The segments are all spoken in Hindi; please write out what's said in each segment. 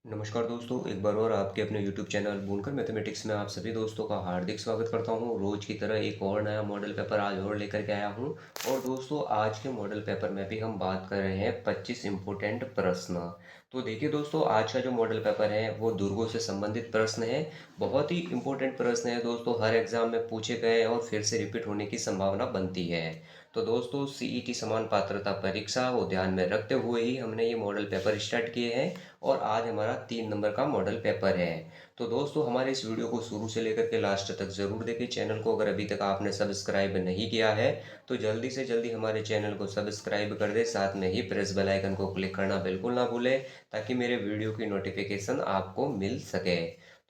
नमस्कार दोस्तों, एक बार और आपके अपने YouTube चैनल बुनकर मैथमेटिक्स में आप सभी दोस्तों का हार्दिक स्वागत करता हूं। रोज की तरह एक और नया मॉडल पेपर आज और लेकर के आया हूं। और दोस्तों, आज के मॉडल पेपर में भी हम बात कर रहे हैं 25 इम्पोर्टेंट प्रश्न। तो देखिए दोस्तों, आज का जो मॉडल पेपर है वो दुर्गों से संबंधित प्रश्न है। बहुत ही इम्पोर्टेंट प्रश्न है दोस्तों, हर एग्जाम में पूछे गए और फिर से रिपीट होने की संभावना बनती है। तो दोस्तों, सीईटी समान पात्रता परीक्षा को ध्यान में रखते हुए ही हमने ये मॉडल पेपर स्टार्ट किए हैं। और आज हमारा 3 नंबर का मॉडल पेपर है। तो दोस्तों, हमारे इस वीडियो को शुरू से लेकर के लास्ट तक ज़रूर देखें। चैनल को अगर अभी तक आपने सब्सक्राइब नहीं किया है तो जल्दी से जल्दी हमारे चैनल को सब्सक्राइब कर दे, साथ में ही प्रेस बेल आइकन को क्लिक करना बिल्कुल ना भूलें, ताकि मेरे वीडियो की नोटिफिकेशन आपको मिल सके।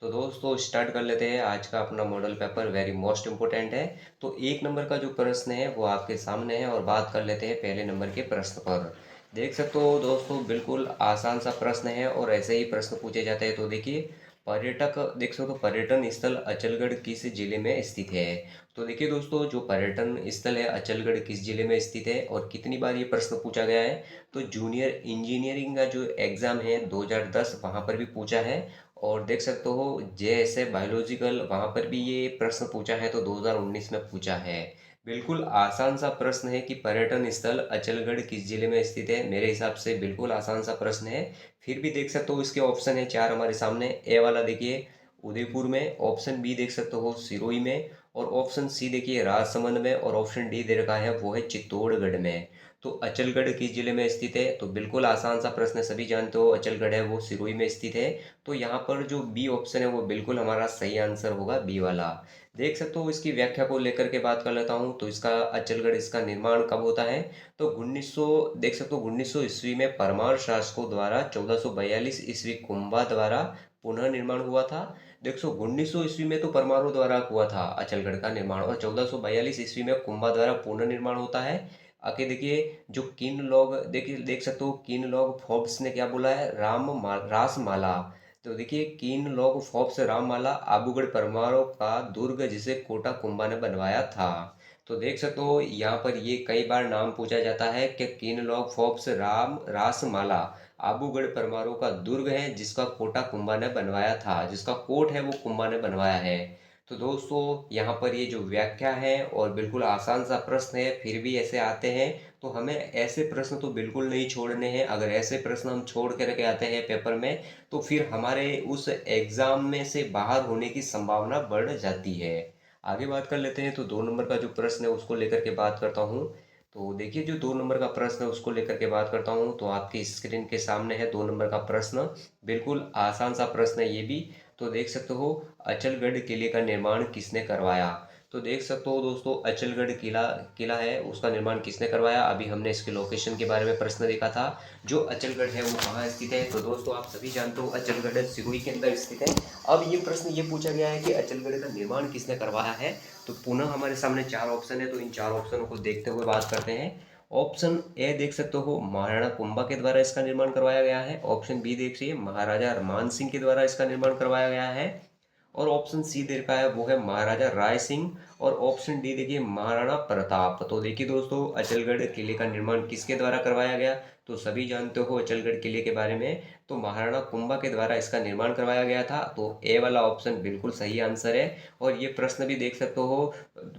तो दोस्तों, स्टार्ट कर लेते हैं आज का अपना model paper. Very most important है। तो 1 नंबर का जो प्रश्न है वो आपके सामने है और बात कर लेते हैं पहले नंबर के प्रश्न पर। देख सकते हो दोस्तों, बिल्कुल आसान सा प्रश्न है और ऐसे ही प्रश्न पूछे जाते हैं। तो देखिए, पर्यटक देख सकते हो, पर्यटन स्थल अचलगढ़ किस जिले में स्थित है। तो देखिए दोस्तों, जो पर्यटन स्थल है अचलगढ़ किस जिले में स्थित है और कितनी बार ये प्रश्न पूछा गया है। तो जूनियर इंजीनियरिंग का जो एग्ज़ाम है 2010 वहाँ पर भी पूछा है। और देख सकते हो जेएसए बायोलॉजिकल वहाँ पर भी ये प्रश्न पूछा है, तो 2019 में पूछा है। बिल्कुल आसान सा प्रश्न है कि पर्यटन स्थल अचलगढ़ किस जिले में स्थित है। मेरे हिसाब से बिल्कुल आसान सा प्रश्न है। फिर भी देख सकते हो इसके ऑप्शन है 4 हमारे सामने। ए वाला देखिए उदयपुर में, ऑप्शन बी देख सकते हो सिरोही में, और ऑप्शन सी देखिए राजसमंद में, और ऑप्शन डी दे रखा है वो है चित्तौड़गढ़ में। तो अचलगढ़ किस जिले में स्थित है, तो बिल्कुल आसान सा प्रश्न है, सभी जानते हो अचलगढ़ है वो सिरोही में स्थित है। तो यहाँ पर जो बी ऑप्शन है वो बिल्कुल हमारा सही आंसर होगा, बी वाला। देख सकते हो इसकी व्याख्या को लेकर के बात कर लेता हूँ। तो इसका अचलगढ़ इसका निर्माण कब होता है, तो 1900 देख सकते हो 1900 ईस्वी में परमार शासकों द्वारा 1442 ईस्वी कुंभा द्वारा पुनः निर्माण हुआ था। देख सो 1900 ईस्वी में तो परमारों द्वारा हुआ था अचलगढ़ का निर्माण, और 1442 ईस्वी में कुंभा द्वारा पुनः निर्माण होता है। आगे देखिए, जो किन लोग देखिए देख सकते हो किन लोग फोर्ब्स ने क्या बोला है, रासमाला। तो देखिए किन लोग फोर्ब्स राममाला आबूगढ़ परमारों का दुर्ग जिसे कोटा कुंभा ने बनवाया था। तो देख सकते हो यहाँ पर ये कई बार नाम पूछा जाता है कि किन लोग फोर्ब्स राम रासमाला आबूगढ़ परमारों का दुर्ग है जिसका कोटा कुंभा ने बनवाया था, जिसका कोट है वो कुंभा ने बनवाया है। तो दोस्तों, यहाँ पर ये जो व्याख्या है और बिल्कुल आसान सा प्रश्न है, फिर भी ऐसे आते हैं। तो हमें ऐसे प्रश्न तो बिल्कुल नहीं छोड़ने हैं। अगर ऐसे प्रश्न हम छोड़ करके आते हैं पेपर में तो फिर हमारे उस एग्जाम में से बाहर होने की संभावना बढ़ जाती है। आगे बात कर लेते हैं। तो 2 नंबर का जो प्रश्न है उसको लेकर के बात करता हूँ। तो देखिए, जो 2 नंबर का प्रश्न है उसको लेकर के बात करता हूँ। तो आपकी स्क्रीन के सामने है 2 नंबर का प्रश्न। बिल्कुल आसान सा प्रश्न है ये भी। तो देख सकते हो, अचलगढ़ किले का निर्माण किसने करवाया। तो देख सकते हो दोस्तों, अचलगढ़ किला किला है उसका निर्माण किसने करवाया। अभी हमने इसके लोकेशन के बारे में प्रश्न देखा था। जो अचलगढ़ है वो कहाँ स्थित है, तो दोस्तों आप सभी जानते हो अचलगढ़ सिरोही के अंदर स्थित है। अब ये प्रश्न ये पूछा गया है कि अचलगढ़ का निर्माण किसने करवाया है। तो पुनः हमारे सामने 4 ऑप्शन है, तो इन 4 ऑप्शनों को देखते हुए बात करते हैं। ऑप्शन ए देख सकते हो महाराणा कुंभा के द्वारा इसका निर्माण करवाया गया है। ऑप्शन बी देखिए महाराजा रमान सिंह के द्वारा इसका निर्माण करवाया गया है। और ऑप्शन सी दे रखा है वो है महाराजा राय सिंह। और ऑप्शन डी देखिए महाराणा प्रताप। तो देखिए दोस्तों, अचलगढ़ किले का निर्माण किसके द्वारा करवाया गया, तो सभी जानते हो अचलगढ़ किले के बारे में। तो महाराणा कुंभा के द्वारा इसका निर्माण करवाया गया था। तो ए वाला ऑप्शन बिल्कुल सही आंसर है। और ये प्रश्न भी देख सकते हो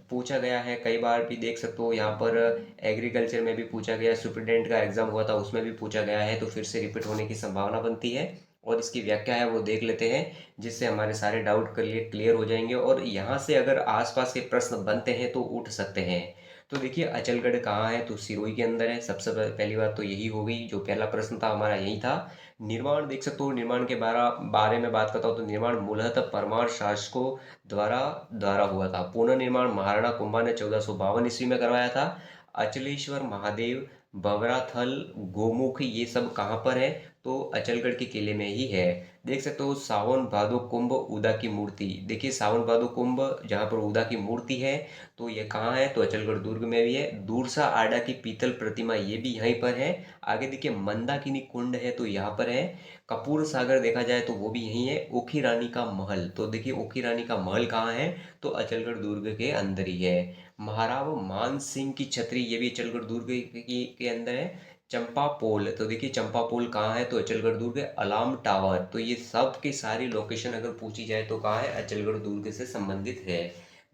पूछा गया है कई बार भी, देख सकते हो यहाँ पर एग्रीकल्चर में भी पूछा गया, सुप्रीडेंट का एग्जाम हुआ था उसमें भी पूछा गया है। तो फिर से रिपीट होने की संभावना बनती है। और इसकी व्याख्या है वो देख लेते हैं, जिससे हमारे सारे डाउट क्लियर हो जाएंगे। और यहाँ से अगर आसपास के प्रश्न बनते हैं तो उठ सकते हैं। तो देखिए, अचलगढ़ कहाँ है, तो सिरोही के अंदर है। सबसे पहली बात तो यही हो गई, जो पहला प्रश्न था हमारा यही था। निर्माण देख सकते हो, निर्माण के बारे में बात करता हूँ। तो निर्माण मूलतः परमार शासकों द्वारा द्वारा हुआ था। पुनः निर्माण महाराणा कुंभा ने 1452 ईस्वी में करवाया था। अचलेश्वर महादेव, बवराथल, गोमुख ये सब कहाँ पर है, तो अचलगढ़ के किले में ही है। देख सकते हो सावन भादो कुंभ उदा की मूर्ति। देखिए सावन भादो कुंभ जहाँ पर उदा की मूर्ति है, तो ये कहाँ है, तो अचलगढ़ दुर्ग में भी है। दूरसा आडा की पीतल प्रतिमा ये भी यहीं पर है। आगे देखिए मंदाकिनी कुंड है तो यहाँ पर है। कपूर सागर देखा जाए तो वो भी यहीं है। ओखी रानी का महल, तो देखिए ओखी रानी का महल कहाँ है, तो अचलगढ़ दुर्ग के अंदर ही है। महाराव मान सिंह की छतरी ये भी अचलगढ़ दुर्ग के अंदर है। चंपा पोल, तो देखिए चंपा पोल कहाँ है, तो अचलगढ़ दुर्ग है। अलार्म टावर, तो ये सब की सारी लोकेशन अगर पूछी जाए तो कहाँ है, अचलगढ़ दुर्ग से संबंधित है।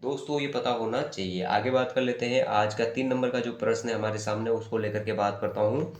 दोस्तों ये पता होना चाहिए। आगे बात कर लेते हैं, आज का 3 नंबर का जो प्रश्न है हमारे सामने, उसको लेकर के बात करता हूँ।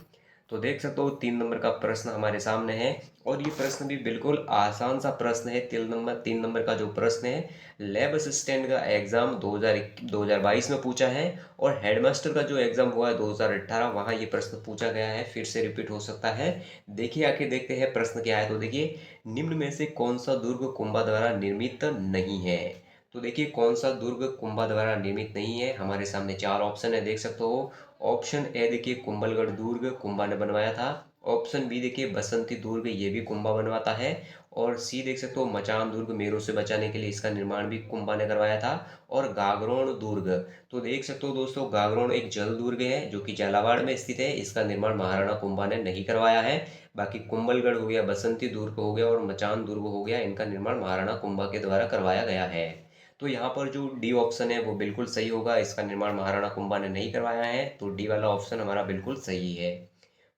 तो देख सकते हो 3 नंबर का प्रश्न हमारे सामने है, और ये प्रश्न भी बिल्कुल आसान सा प्रश्न है। 3 नंबर का जो प्रश्न है, लैब असिस्टेंट का एग्जाम 2022 में पूछा है, और हेडमास्टर का जो एग्जाम हुआ है 2018, वहाँ ये प्रश्न पूछा गया है, फिर से रिपीट हो सकता है। देखिए आके देखते हैं प्रश्न क्या है। तो देखिए, निम्न में से कौन सा दुर्ग कुंभा द्वारा निर्मित नहीं है। तो देखिए कौन सा दुर्ग कुंभा द्वारा निर्मित नहीं है, हमारे सामने 4 ऑप्शन है, देख सकते हो। ऑप्शन ए देखिए, कुंभलगढ़ दुर्ग कुंभा ने बनवाया था। ऑप्शन बी देखिए, बसंती दुर्ग, ये भी कुंभा बनवाता है। और सी देख सकते हो, मचान दुर्ग, मेरू से बचाने के लिए इसका निर्माण भी कुंभा ने करवाया था। और गागरोन दुर्ग, तो देख सकते हो दोस्तों, गागरोन एक जल दुर्ग है जो कि झालावाड़ में स्थित है, इसका निर्माण महाराणा कुंभा ने नहीं करवाया है। बाकी कुंभलगढ़ हो गया, बसंती दुर्ग हो गया, और मचान दुर्ग हो गया, इनका निर्माण महाराणा कुंभा के द्वारा करवाया गया है। तो यहाँ पर जो डी ऑप्शन है वो बिल्कुल सही होगा, इसका निर्माण महाराणा कुंभा ने नहीं करवाया है, तो डी वाला ऑप्शन हमारा बिल्कुल सही है।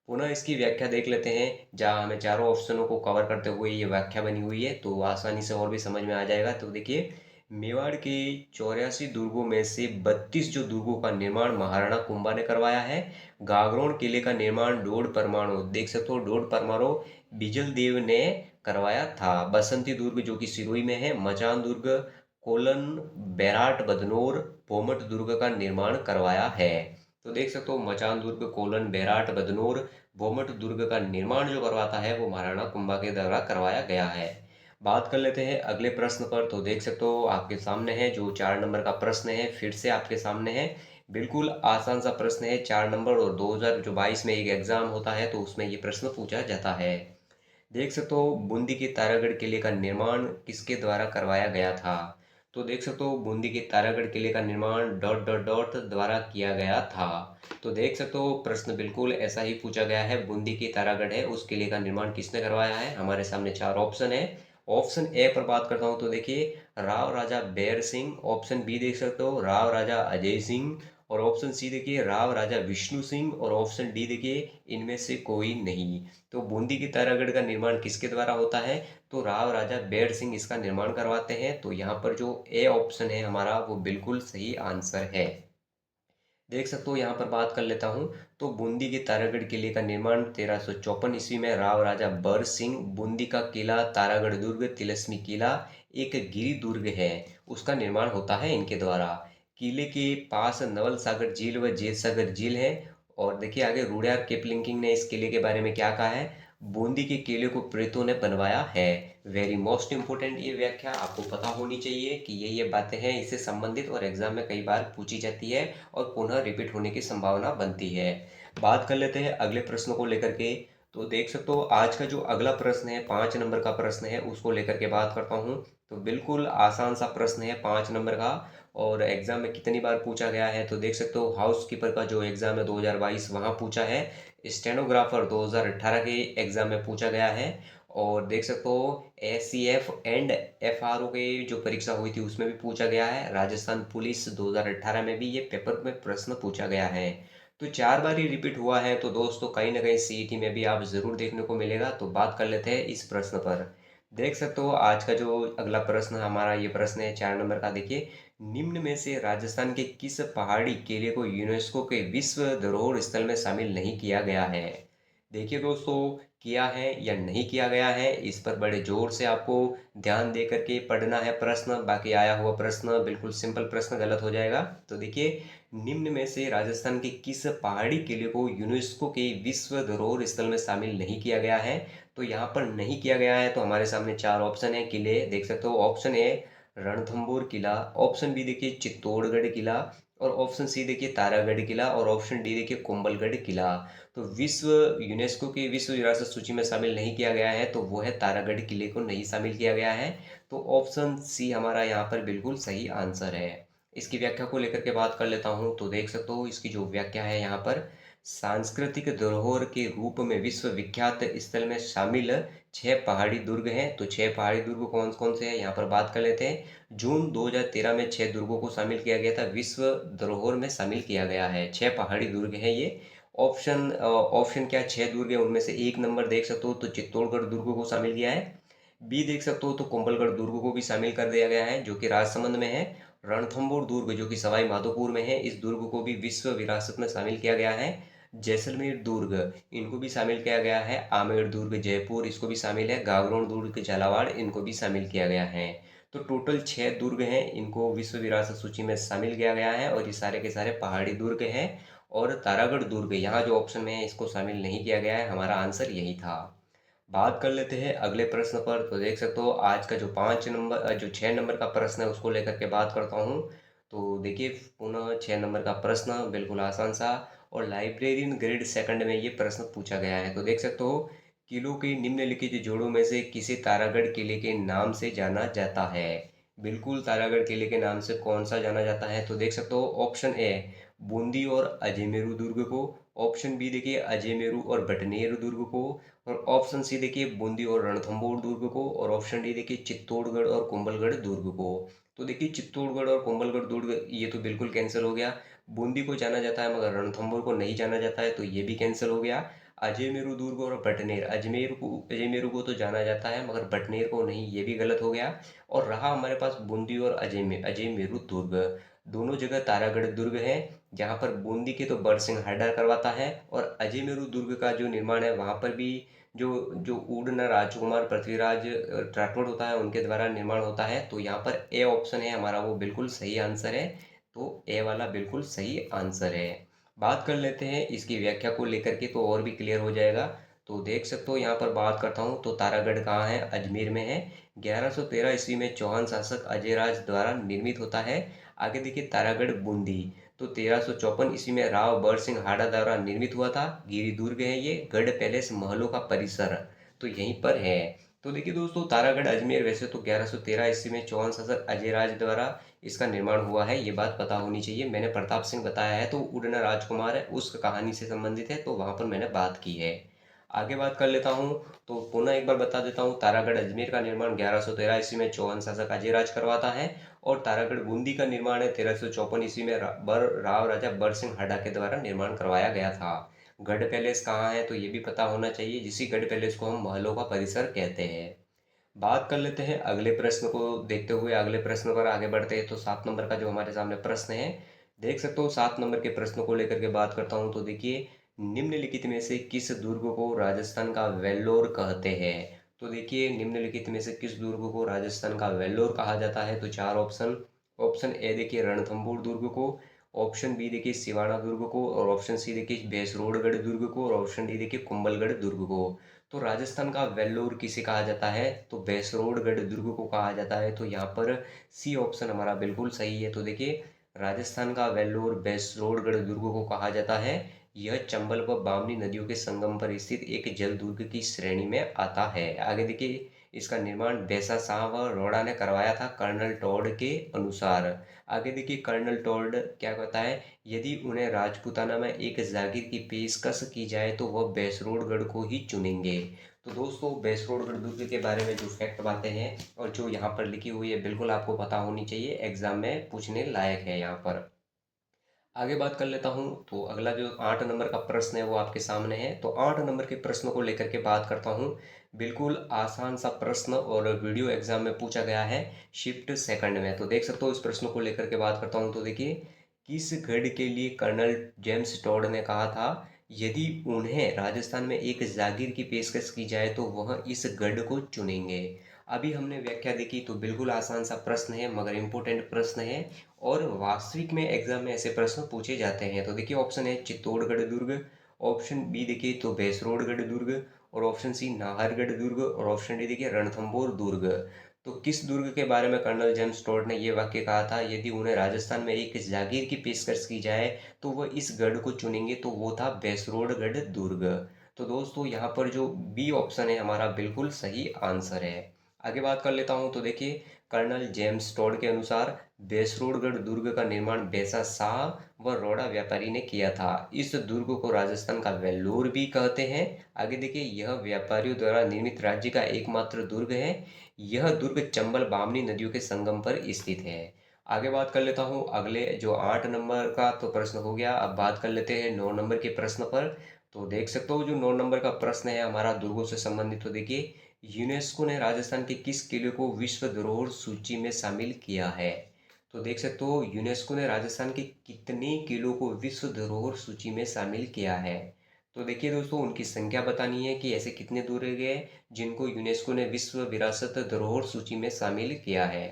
पुनः इसकी व्याख्या देख लेते हैं, जहाँ हमें चारों ऑप्शनों को कवर करते हुए ये व्याख्या बनी हुई है, तो आसानी से और भी समझ में आ जाएगा। तो देखिए, मेवाड़ के 84 दुर्गों में से 32 जो दुर्गों का निर्माण महाराणा कुंभा ने करवाया है। गागरोन किले का निर्माण डोड परमाणु, देख सकते हो, डोड परमाणु बिजल देव ने करवाया था। बसंती दुर्ग जो कि सिरोही में है। मचान दुर्ग, कोलन, बैराट बदनोर, पोमट दुर्ग का निर्माण करवाया है। तो देख सकते हो, मचान दुर्ग, कोलन, बैराट बदनोर, बोमट दुर्ग का निर्माण जो करवाता है वो महाराणा कुंभा के द्वारा करवाया गया है। बात कर लेते हैं अगले प्रश्न पर। तो देख सकते हो आपके सामने है जो 4 नंबर का प्रश्न है, फिर से आपके सामने है। बिल्कुल आसान सा प्रश्न है, 4 नंबर, और 2022 में एक एग्जाम होता है तो उसमें ये प्रश्न पूछा जाता है। देख सकते हो, बूंदी के तारागढ़ किले का निर्माण किसके द्वारा करवाया गया था। तो देख सकते हो, बूंदी के तारागढ़ किले का निर्माण डॉट डॉट डॉट द्वारा किया गया था। तो देख सकते हो, प्रश्न बिल्कुल ऐसा ही पूछा गया है। बूंदी की तारागढ़ है, उस किले का निर्माण किसने करवाया है। हमारे सामने 4 ऑप्शन है। ऑप्शन ए पर बात करता हूँ, तो देखिए राव राजा बैर सिंह। ऑप्शन बी देख सकते हो, राव राजा अजय सिंह। और ऑप्शन सी देखिए, राव राजा विष्णु सिंह। और ऑप्शन डी देखिए, इनमें से कोई नहीं। तो बूंदी की तारागढ़ का निर्माण किसके द्वारा होता है, तो राव राजा बैर सिंह इसका निर्माण करवाते हैं। तो यहाँ पर जो ए ऑप्शन है हमारा, वो बिल्कुल सही आंसर है। देख सकते हो, यहाँ पर बात कर लेता हूँ। तो बूंदी के तारागढ़ किले का निर्माण 1354 ईस्वी में राव राजा बर सिंह। बूंदी का किला, तारागढ़ दुर्ग, तिलस्मी किला एक गिरी दुर्ग है, उसका निर्माण होता है इनके द्वारा। किले के पास नवल सागर झील व जेत सागर झील है। और देखिए आगे, रुडयार्ड किपलिंकिंग ने इस किले के बारे में क्या कहा है, बूंदी के किले को प्रेतों ने बनवाया है। वेरी मोस्ट इंपोर्टेंट ये व्याख्या आपको पता होनी चाहिए कि ये बातें हैं इससे संबंधित, और एग्जाम में कई बार पूछी जाती है और पुनः रिपीट होने की संभावना बनती है। बात कर लेते हैं अगले प्रश्न को लेकर के। तो देख सकते हो, आज का जो अगला प्रश्न है 5 नंबर का प्रश्न है, उसको लेकर के बात करता हूँ। तो बिल्कुल आसान सा प्रश्न है, 5 नंबर का, और एग्जाम में कितनी बार पूछा गया है। तो देख सकते हो, हाउस कीपर का जो एग्जाम है 2022, वहाँ पूछा है। स्टेनोग्राफर 2018 के एग्जाम में पूछा गया है। और देख सकते हो, एसीएफ एंड एफआरओ के जो परीक्षा हुई थी उसमें भी पूछा गया है। राजस्थान पुलिस 2018 में भी ये पेपर में प्रश्न पूछा गया है। तो 4 बार ही रिपीट हुआ है, तो दोस्तों कहीं ना कहीं सीईटी में भी आप जरूर देखने को मिलेगा। तो बात कर लेते हैं इस प्रश्न पर। देख सकते हो, आज का जो अगला प्रश्न हमारा, ये प्रश्न है 4 नंबर का। देखिए, निम्न में से राजस्थान के किस पहाड़ी किले को यूनेस्को के विश्व धरोहर स्थल में शामिल नहीं किया गया है। देखिए दोस्तों, किया है या नहीं किया गया है, इस पर बड़े जोर से आपको ध्यान दे करके पढ़ना है प्रश्न। बाकी आया हुआ प्रश्न बिल्कुल सिंपल प्रश्न गलत हो जाएगा। तो देखिए, निम्न में से राजस्थान के किस पहाड़ी किले को यूनेस्को के विश्व धरोहर स्थल में शामिल नहीं किया गया है। तो यहाँ पर नहीं किया गया है, तो हमारे सामने 4 ऑप्शन है किले, देख सकते हो। ऑप्शन ए रणथंबोर किला, ऑप्शन बी देखिए चित्तौड़गढ़ किला, और ऑप्शन सी देखिए तारागढ़ किला, और ऑप्शन डी देखिए कुंभलगढ़ किला। तो विश्व यूनेस्को की विश्व विरासत सूची में शामिल नहीं किया गया है, तो वो है तारागढ़ किले को नहीं शामिल किया गया है। तो ऑप्शन सी हमारा यहाँ पर बिल्कुल सही आंसर है। इसकी व्याख्या को लेकर के बात कर लेता हूँ। तो देख सकते हो, इसकी जो व्याख्या है यहाँ पर, सांस्कृतिक धरोहर के रूप में विश्व विख्यात स्थल में शामिल 6 पहाड़ी दुर्ग हैं। तो 6 पहाड़ी दुर्ग कौन कौन से हैं, यहाँ पर बात कर लेते हैं। जून 2013 में 6 दुर्गों को शामिल किया गया था, विश्व धरोहर में शामिल किया गया है। 6 पहाड़ी दुर्ग हैं ये। ऑप्शन क्या 6 दुर्ग है, उनमें से एक नंबर देख सकते हो तो चित्तौड़गढ़ दुर्ग को शामिल किया है। बी देख सकते हो तो कुंभलगढ़ दुर्ग को भी शामिल कर दिया गया है जो कि राजसमंद में है। रणथंभौर दुर्ग जो कि सवाई माधोपुर में है, इस दुर्ग को भी विश्व विरासत में शामिल किया गया है। जैसलमेर दुर्ग, इनको भी शामिल किया गया है। आमेर दुर्ग जयपुर, इसको भी शामिल है। गागरोन दुर्ग झालावाड़, इनको भी शामिल किया गया है। तो टोटल 6 दुर्ग हैं, इनको विश्व विरासत सूची में शामिल किया गया है और ये सारे के सारे पहाड़ी दुर्ग हैं। और तारागढ़ दुर्ग यहाँ जो ऑप्शन में है इसको शामिल नहीं किया गया है, हमारा आंसर यही था। बात कर लेते हैं अगले प्रश्न पर। तो देख सकते हो आज का जो 6 नंबर का प्रश्न है उसको लेकर के बात करता हूँ। तो देखिए पुनः 6 नंबर का प्रश्न बिल्कुल आसान सा, और लाइब्रेरियन ग्रेड सेकंड में ये प्रश्न पूछा गया है। तो देख सकते हो, किलों के निम्नलिखित जोड़ों में से किसे तारागढ़ किले के नाम से जाना जाता है। बिल्कुल तारागढ़ किले के नाम से कौन सा जाना जाता है, तो देख सकते हो ऑप्शन ए बूंदी और अजयमेरू दुर्ग को, ऑप्शन बी देखिए अजयमेरू और बटनेर दुर्ग को, और ऑप्शन सी देखिए बूंदी और रणथंभौर दुर्ग को, और ऑप्शन डी देखिए चित्तौड़गढ़ और कुंभलगढ़ दुर्ग को। तो देखिए चित्तौड़गढ़ और कुंभलगढ़ दुर्ग ये तो बिल्कुल कैंसिल हो गया। बूंदी को जाना जाता है मगर रणथंभौर को नहीं जाना जाता है, तो ये भी कैंसिल हो गया। अजयमेरू दुर्ग और बटनेर, अजयमेरू को तो जाना जाता है मगर बटनेर को नहीं, ये भी गलत हो गया। और रहा हमारे पास बूंदी और अजयमेरू दुर्ग। दोनों जगह तारागढ़ दुर्ग है, जहाँ पर बूंदी के तो बरसिंह हायडर करवाता है, और अजयमेरू दुर्ग का जो निर्माण है वहाँ पर भी जो जो ऊडना राजकुमार पृथ्वीराज राठौड़ होता है उनके द्वारा निर्माण होता है। तो यहाँ पर ए ऑप्शन है हमारा वो बिल्कुल सही आंसर है। तो ए वाला बिल्कुल सही आंसर है। बात कर लेते हैं इसकी व्याख्या को लेकर के, तो और भी क्लियर हो जाएगा। तो देख सकते हो यहाँ पर बात करता हूँ तो तारागढ़ कहाँ है, अजमेर में है। 1113 ईस्वी में चौहान शासक अजयराज द्वारा निर्मित होता है। आगे देखिए तारागढ़ बूंदी, तो 1354 ईस्वी में राव बरसिंह हाड़ा द्वारा निर्मित हुआ था। गिरी दुर्ग है ये, गढ़ पैलेस महलों का परिसर तो यहीं पर है। तो देखिए दोस्तों तारागढ़ अजमेर वैसे तो 1113 ईस्वी में चौहान शासक अजयराज द्वारा इसका निर्माण हुआ है, ये बात पता होनी चाहिए। मैंने प्रताप सिंह बताया है तो उड़ना राजकुमार है उस कहानी से संबंधित है, तो वहाँ पर मैंने बात की है। आगे बात कर लेता हूँ। तो पुनः एक बार बता देता हूँ, तारागढ़ अजमेर का निर्माण 1113 ईस्वी में चौहान शासक अजयराज करवाता है। और तारागढ़ बूंदी का निर्माण है 1354 ईस्वी में राव राजा बरसिंह हाड़ा के द्वारा निर्माण करवाया गया था। गढ़ पैलेस कहाँ है, तो ये भी पता होना चाहिए, जिसी गढ़ पैलेस को हम महलों का परिसर कहते हैं। बात कर लेते हैं अगले प्रश्न को देखते हुए, अगले प्रश्न पर आगे बढ़ते हैं। तो 7 नंबर का जो हमारे सामने प्रश्न है, देख सकते हो 7 नंबर के प्रश्न को लेकर के बात करता हूँ। तो देखिए निम्नलिखित में से किस दुर्ग को राजस्थान का वेल्लोर कहते हैं। तो देखिए निम्नलिखित में से किस दुर्ग को राजस्थान का वेल्लोर कहा जाता है, तो 4 ऑप्शन। ऑप्शन ए देखिए रणथंभौर दुर्ग को, ऑप्शन बी देखिए सिवाना दुर्ग को, और ऑप्शन सी देखिए भैंसरोडगढ़ दुर्ग को, और ऑप्शन डी देखिए कुंभलगढ़ दुर्ग को। तो राजस्थान का वेल्लोर किसे कहा जाता है, तो भैंसरोडगढ़ दुर्ग को कहा जाता है। तो यहाँ पर सी ऑप्शन हमारा बिल्कुल सही है। तो देखिए राजस्थान का वेल्लोर भैंसरोडगढ़ दुर्ग को कहा जाता है। यह चंबल व बामनी नदियों के संगम पर स्थित एक जल दुर्ग की श्रेणी में आता है। आगे देखिए इसका निर्माण बैसा शाह व रोड़ा ने करवाया था कर्नल टॉड के अनुसार। आगे देखिए कर्नल टॉड क्या कहता है, यदि उन्हें राजपूताना में एक जागीर की पेशकश की जाए तो वह भैंसरोडगढ़ को ही चुनेंगे। तो दोस्तों भैंसरोडगढ़ दुर्ग के बारे में जो फैक्ट बातें हैं और जो यहाँ पर लिखी हुई है बिल्कुल आपको पता होनी चाहिए, एग्जाम में पूछने लायक है यहाँ पर। आगे बात कर लेता हूँ। तो अगला जो 8 नंबर का प्रश्न है वो आपके सामने है। तो 8 नंबर के प्रश्न को लेकर के बात करता हूँ। बिल्कुल आसान सा प्रश्न और वीडियो एग्जाम में पूछा गया है शिफ्ट सेकंड में। तो देख सकते हो इस प्रश्न को लेकर के बात करता हूँ। तो देखिए किस गढ़ के लिए कर्नल जेम्स टॉड ने कहा था, यदि उन्हें राजस्थान में एक जागीर की पेशकश की जाए तो वह इस गढ़ को चुनेंगे। अभी हमने व्याख्या देखी तो बिल्कुल आसान सा प्रश्न है मगर इम्पोर्टेंट प्रश्न है, और वास्तविक में एग्जाम में ऐसे प्रश्न पूछे जाते हैं। तो देखिए ऑप्शन है चित्तौड़गढ़ दुर्ग, ऑप्शन बी देखिए तो भैंसरोडगढ़ दुर्ग, और ऑप्शन सी नाहरगढ़ दुर्ग, और ऑप्शन डी देखिए रणथंभौर दुर्ग। तो किस दुर्ग के बारे में कर्नल जेम्स टॉड ने ये वाक्य कहा था, यदि उन्हें राजस्थान में एक जागीर की पेशकश की जाए तो वह इस गढ़ को चुनेंगे, तो वो था भैंसरोडगढ़ दुर्ग। तो दोस्तों यहाँ पर जो बी ऑप्शन है हमारा बिल्कुल सही आंसर है। आगे बात कर लेता हूँ। तो देखिए कर्नल जेम्स टॉड के अनुसार भैंसरोडगढ़ दुर्ग का निर्माण बैसा शाह व रोड़ा व्यापारी ने किया था। इस दुर्ग को राजस्थान का वेल्लोर भी कहते हैं। आगे देखिए यह व्यापारियों द्वारा निर्मित राज्य का एकमात्र दुर्ग है। यह दुर्ग चंबल बामनी नदियों के संगम पर स्थित है। आगे बात कर लेता हूँ अगले जो 8 नंबर का तो प्रश्न हो गया। अब बात कर लेते हैं 9 नंबर के प्रश्न पर। तो देख सकते हो जो 9 नंबर का प्रश्न है हमारा दुर्गों से संबंधित। तो देखिए, यूनेस्को ने राजस्थान के किस किले को विश्व धरोहर सूची में शामिल किया है? तो देख सकते हो यूनेस्को ने राजस्थान के कितने किलों को विश्व धरोहर सूची में शामिल किया है। तो देखिए दोस्तों, उनकी संख्या बतानी है कि ऐसे कितने दुर्ग हैं जिनको यूनेस्को ने विश्व विरासत धरोहर सूची में शामिल किया है।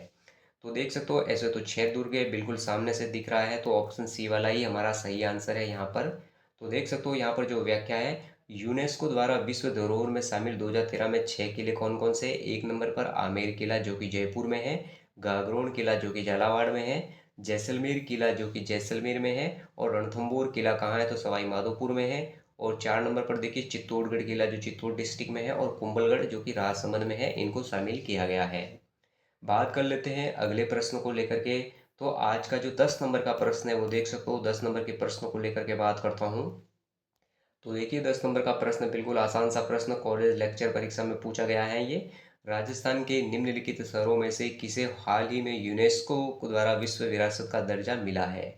तो देख सकते हो ऐसे तो 6 दुर्ग है, बिल्कुल सामने से दिख रहा है, तो ऑप्शन सी वाला ही हमारा सही आंसर है यहाँ पर। तो देख सकते हो यहाँ पर जो व्याख्या है, यूनेस्को द्वारा विश्व धरोहर में शामिल 2013 में 6 किले कौन कौन से? एक नंबर पर आमेर किला जो कि जयपुर में है, गागरोन किला जो कि झालावाड़ में है, जैसलमेर किला जो कि जैसलमेर में है, और रणथंभौर किला कहाँ है? तो सवाई माधोपुर में है। और 4 नंबर पर देखिए चित्तौड़गढ़ किला जो चित्तौड़ डिस्ट्रिक्ट में है, और कुंभलगढ़ जो कि राजसमंद में है, इनको शामिल किया गया है। बात कर लेते हैं अगले प्रश्न को लेकर के। तो आज का जो 10 नंबर का प्रश्न है वो देख सकते हो, 10 नंबर के प्रश्न को लेकर के बात करता हूँ। तो देखिए 10 नंबर का प्रश्न बिल्कुल आसान सा प्रश्न कॉलेज लेक्चर परीक्षा में पूछा गया है ये। राजस्थान के निम्नलिखित शहरों में से किसे हाल ही में यूनेस्को द्वारा विश्व विरासत का दर्जा मिला है?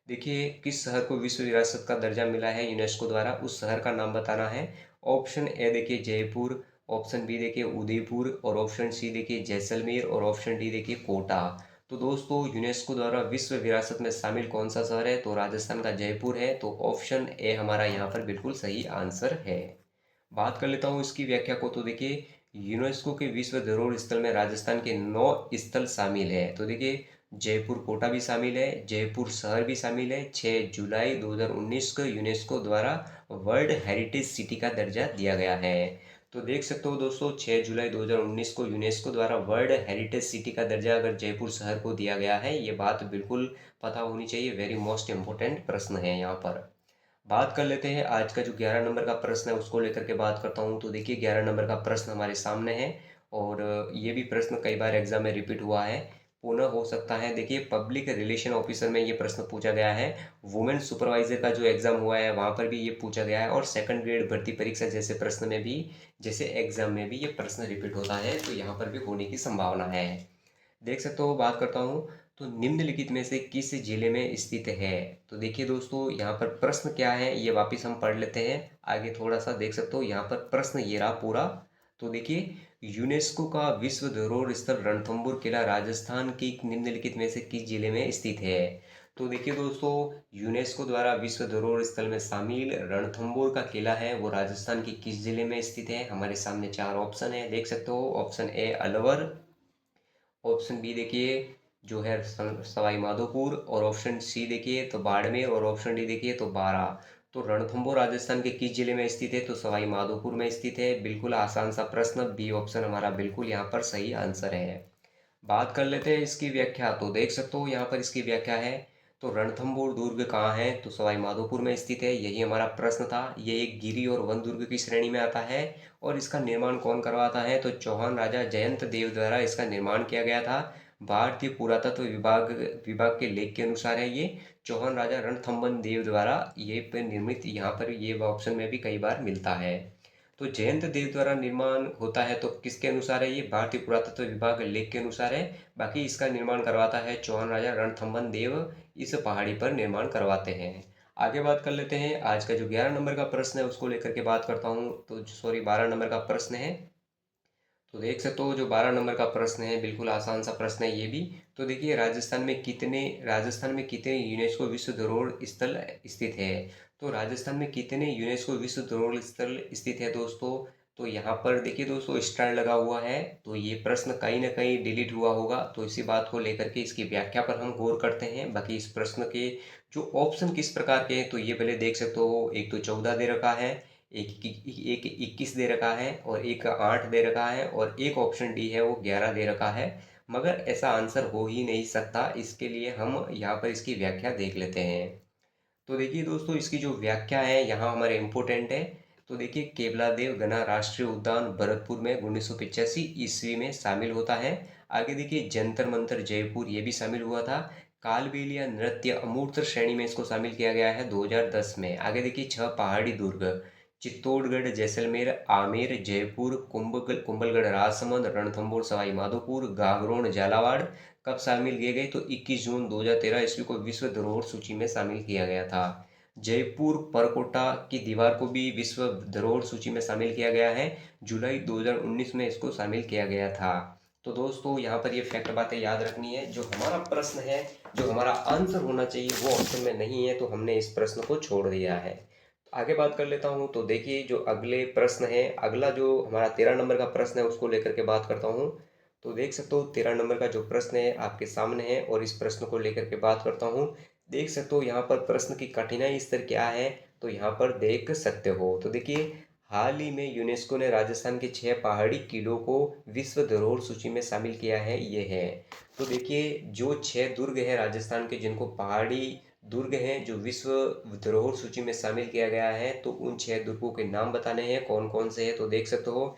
देखिए किस शहर को विश्व विरासत का दर्जा मिला है यूनेस्को द्वारा, उस शहर का नाम बताना है। ऑप्शन ए देखिए जयपुर, ऑप्शन बी देखिए उदयपुर, और ऑप्शन सी देखिए जैसलमेर, और ऑप्शन डी देखिए कोटा। तो दोस्तों यूनेस्को द्वारा विश्व विरासत में शामिल कौन सा शहर है? तो राजस्थान का जयपुर है। तो ऑप्शन ए हमारा यहाँ पर बिल्कुल सही आंसर है। बात कर लेता हूँ इसकी व्याख्या को। तो देखिए यूनेस्को के विश्व धरोहर स्थल में राजस्थान के 9 स्थल शामिल है। तो देखिए जयपुर कोटा भी शामिल है, जयपुर शहर भी शामिल है। 6 जुलाई 2019 को यूनेस्को द्वारा वर्ल्ड हेरिटेज सिटी का दर्जा दिया गया है। तो देख सकते हो दोस्तों 6 जुलाई 2019 को यूनेस्को द्वारा वर्ल्ड हेरिटेज सिटी का दर्जा अगर जयपुर शहर को दिया गया है, ये बात बिल्कुल पता होनी चाहिए। वेरी मोस्ट इंपॉर्टेंट प्रश्न है यहाँ पर। बात कर लेते हैं आज का जो 11 नंबर का प्रश्न है उसको लेकर के बात करता हूँ। तो देखिए 11 नंबर का प्रश्न हमारे सामने है, और ये भी प्रश्न कई बार एग्जाम में रिपीट हुआ है, पुनः हो सकता है। देखिए पब्लिक रिलेशन ऑफिसर में ये प्रश्न पूछा गया है, वुमेन सुपरवाइजर का जो एग्जाम हुआ है वहाँ पर भी ये पूछा गया है, और सेकंड ग्रेड भर्ती परीक्षा जैसे प्रश्न में भी, जैसे एग्जाम में भी ये प्रश्न रिपीट होता है, तो यहाँ पर भी होने की संभावना है। देख सकते हो बात करता हूँ, तो निम्नलिखित में से किस जिले में स्थित है? तो देखिए दोस्तों यहाँ पर प्रश्न क्या है ये वापिस हम पढ़ लेते हैं। आगे थोड़ा सा देख सकते हो यहाँ पर प्रश्न ये रहा पूरा। तो देखिए यूनेस्को का विश्व धरोहर स्थल रणथंभौर किला राजस्थान की निम्नलिखित में से किस जिले में स्थित है? तो देखिए दोस्तों यूनेस्को द्वारा विश्व धरोहर स्थल में शामिल रणथंभौर का किला है वो राजस्थान की किस जिले में स्थित है? हमारे सामने 4 ऑप्शन है, देख सकते हो। Option A Alwar, option B देखिए जो है सवाई माधोपुर, और ऑप्शन सी देखिए तो बाड़मेर, और ऑप्शन डी देखिए तो बारा। तो रणथंभौर राजस्थान के किस जिले में स्थित है? तो सवाई माधोपुर में स्थित है। बिल्कुल आसान सा प्रश्न, बी ऑप्शन हमारा बिल्कुल यहाँ पर सही आंसर है। बात कर लेते हैं इसकी व्याख्या। तो देख सकते हो यहाँ पर इसकी व्याख्या है। तो रणथंभौर दुर्ग कहाँ है? तो सवाई माधोपुर में स्थित है। यही हमारा प्रश्न था। ये एक गिरी और वन दुर्ग की श्रेणी में आता है, और इसका निर्माण कौन करवाता है? तो चौहान राजा जयंत देव द्वारा इसका निर्माण किया गया था। भारतीय पुरातत्व विभाग विभाग के लेख के अनुसार है ये चौहान राजा रणथंभन देव द्वारा ये पे निर्मित, यहाँ पर ये ऑप्शन में भी कई बार मिलता है। तो जयंत देव द्वारा निर्माण होता है, तो किसके अनुसार है? ये भारतीय पुरातत्व विभाग लेख के अनुसार है। बाकी इसका निर्माण करवाता है चौहान राजा रणथंभन देव, इस पहाड़ी पर निर्माण करवाते हैं। आगे बात कर लेते हैं आज का जो 11 नंबर का प्रश्न है उसको लेकर के बात करता हूँ। तो सॉरी 12 नंबर का प्रश्न है। तो देख सकते हो जो 12 नंबर का प्रश्न है बिल्कुल आसान सा प्रश्न है ये भी। तो देखिए राजस्थान में कितने यूनेस्को विश्व धरोहर स्थल स्थित है? तो राजस्थान में कितने यूनेस्को विश्व धरोहर स्थल स्थित है दोस्तों? तो यहाँ पर देखिए दोस्तों स्टार लगा हुआ है, तो ये प्रश्न कहीं ना कहीं डिलीट हुआ होगा, तो इसी बात को लेकर के इसकी व्याख्या पर हम गौर करते हैं। बाकी इस प्रश्न के जो ऑप्शन किस प्रकार के हैं तो ये पहले देख सकते हो। एक तो 14 दे रखा है, एक 21 दे रखा है, और एक 8 दे रखा है, और एक ऑप्शन डी है वो 11 दे रखा है। मगर ऐसा आंसर हो ही नहीं सकता, इसके लिए हम यहाँ पर इसकी व्याख्या देख लेते हैं। तो देखिए दोस्तों इसकी जो व्याख्या है यहाँ हमारे इम्पोर्टेंट है। तो देखिए केवलादेव गना राष्ट्रीय उद्यान भरतपुर में 1985 ईस्वी में शामिल होता है। आगे देखिए जंतर मंतर जयपुर ये भी शामिल हुआ था। कालबेलिया नृत्य अमूर्त श्रेणी में इसको शामिल किया गया है 2010 में। आगे देखिए 6 पहाड़ी दुर्ग, चित्तौड़गढ़, जैसलमेर, आमेर, जयपुर, कुंभलगढ़, राजसमंद, रणथंभौर, सवाई माधोपुर, गागरोन, झालावाड़ कब शामिल किए गए? तो 21 जून 2013 ईस्वी को विश्व धरोहर सूची में शामिल किया गया था। जयपुर परकोटा की दीवार को भी विश्व धरोहर सूची में शामिल किया गया है। जुलाई 2019 में इसको शामिल किया गया था। तो दोस्तों यहाँ पर ये फैक्ट बातें याद रखनी है। जो हमारा प्रश्न है, जो हमारा आंसर होना चाहिए वो ऑप्शन में नहीं है, तो हमने इस प्रश्न को छोड़ दिया है। आगे बात कर लेता हूँ। तो देखिए जो अगले प्रश्न है, अगला जो हमारा 13 नंबर का प्रश्न है उसको लेकर के बात करता हूँ। तो देख सकते हो 13 नंबर का जो प्रश्न है आपके सामने है और इस प्रश्न को लेकर के बात करता हूँ। देख सकते हो यहाँ पर प्रश्न की कठिनाई स्तर क्या है, तो यहाँ पर देख सकते हो। तो देखिए हाल ही में यूनेस्को ने राजस्थान के 6 पहाड़ी किलों को विश्व धरोहर सूची में शामिल किया है, ये है। तो देखिए जो 6 दुर्ग है राजस्थान के, जिनको पहाड़ी दुर्ग हैं, जो विश्व धरोहर सूची में शामिल किया गया है, तो उन 6 दुर्गों के नाम बताने हैं कौन कौन से हैं। तो देख सकते हो